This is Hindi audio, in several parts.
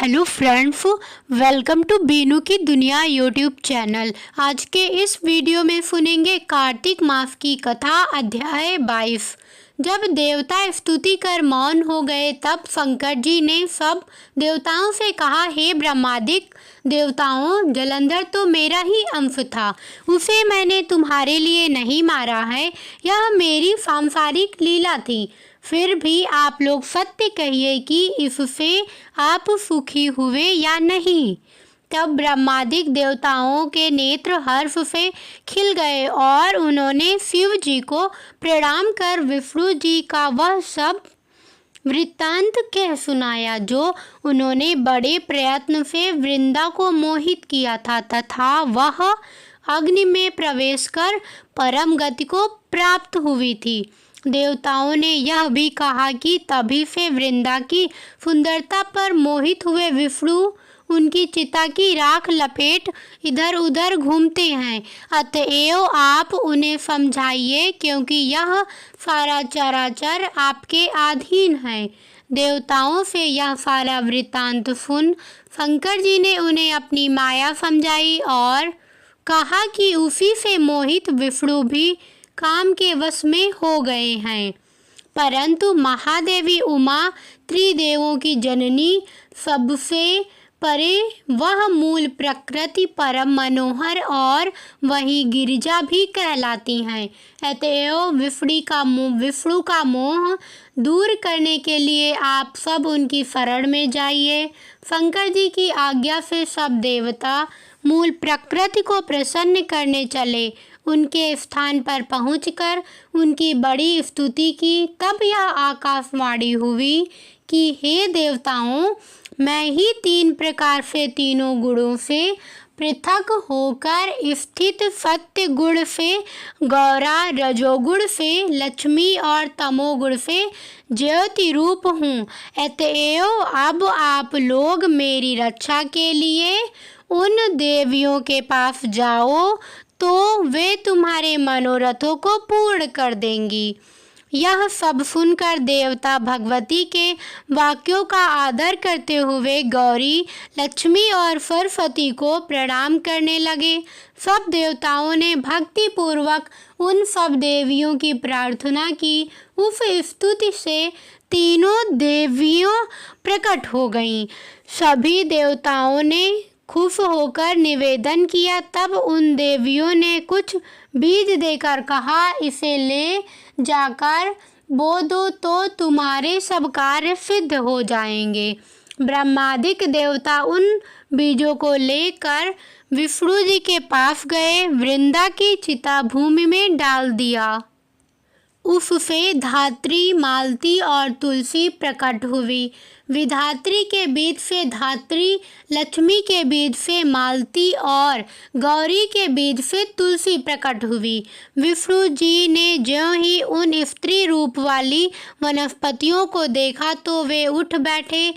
Hello friends, welcome to Binu की दुनिया यूट्यूब चैनल। आज के इस वीडियो में सुनेंगे कार्तिक मास की कथा अध्याय 22। जब देवता स्तुति कर मौन हो गए तब शंकर जी ने सब देवताओं से कहा, हे ब्रह्मादिक देवताओं, जलंधर तो मेरा ही अंश था, उसे मैंने तुम्हारे लिए नहीं मारा है, यह मेरी सांसारिक लीला थी। फिर भी आप लोग सत्य कहिए कि इससे आप सुखी हुए या नहीं। तब ब्रह्मादिक देवताओं के नेत्र हर्ष से खिल गए और उन्होंने शिव जी को प्रणाम कर विष्णु जी का वह सब वृत्तांत कह सुनाया जो उन्होंने बड़े प्रयत्न से वृंदा को मोहित किया था तथा वह अग्नि में प्रवेश कर परम गति को प्राप्त हुई थी। देवताओं ने यह भी कहा कि तभी से वृंदा की सुंदरता पर मोहित हुए विष्णु उनकी चिता की राख लपेट इधर उधर घूमते हैं। अतएव आप उन्हें समझाइए, क्योंकि यह सारा चराचर आपके अधीन है। देवताओं से यह सारा वृत्तांत सुन शंकर जी ने उन्हें अपनी माया समझाई और कहा कि उसी से मोहित विष्णु भी काम के वश में हो गए हैं। परंतु महादेवी उमा त्रिदेवों की जननी, सबसे परे वह मूल प्रकृति परम मनोहर और वही गिरिजा भी कहलाती हैं। अतएव विष्णु का मोह दूर करने के लिए आप सब उनकी शरण में जाइए। शंकर जी की आज्ञा से सब देवता मूल प्रकृति को प्रसन्न करने चले। उनके स्थान पर पहुंचकर उनकी बड़ी स्तुति की। तब यह आकाशवाणी हुई कि हे देवताओं, मैं ही तीन प्रकार से तीनों गुणों से पृथक होकर स्थित सत्य गुण से, गौरा रजोगुण से, लक्ष्मी और तमोगुण से ज्योति रूप हूँ। अतएव अब आप लोग मेरी रक्षा के लिए उन देवियों के पास जाओ तो वे तुम्हारे मनोरथों को पूर्ण कर देंगी। यह सब सुनकर देवता भगवती के वाक्यों का आदर करते हुए गौरी, लक्ष्मी और सरस्वती को प्रणाम करने लगे। सब देवताओं ने भक्ति पूर्वक उन सब देवियों की प्रार्थना की। उस स्तुति से तीनों देवियों प्रकट हो गईं। सभी देवताओं ने खुश होकर निवेदन किया। तब उन देवियों ने कुछ बीज देकर कहा, इसे ले जाकर बो दो तो तुम्हारे सब कार्य सिद्ध हो जाएंगे। ब्रह्मादिक देवता उन बीजों को लेकर विष्णु जी के पास गए। वृंदा की चिता भूमि में डाल दिया। उससे धात्री, मालती और तुलसी प्रकट हुई। विधात्री के बीच से धात्री, लक्ष्मी के बीच से मालती और गौरी के बीच से तुलसी प्रकट हुई। विष्णु जी ने ज्यों ही उन स्त्री रूप वाली वनस्पतियों को देखा तो वे उठ बैठे।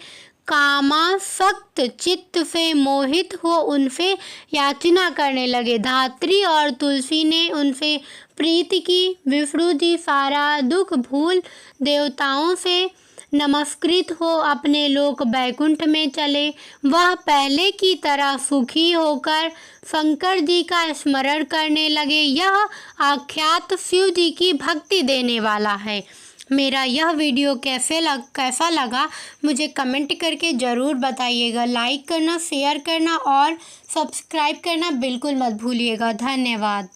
कामासक्त चित्त से मोहित हो उनसे याचना करने लगे। धात्री और तुलसी ने उनसे प्रीति की। विष्णु जी सारा दुख भूल देवताओं से नमस्कृत हो अपने लोक बैकुंठ में चले। वह पहले की तरह सुखी होकर शंकर जी का स्मरण करने लगे। यह आख्यात शिव जी की भक्ति देने वाला है। मेरा यह वीडियो कैसा लगा मुझे कमेंट करके ज़रूर बताइएगा। लाइक करना, शेयर करना और सब्सक्राइब करना बिल्कुल मत भूलिएगा। धन्यवाद।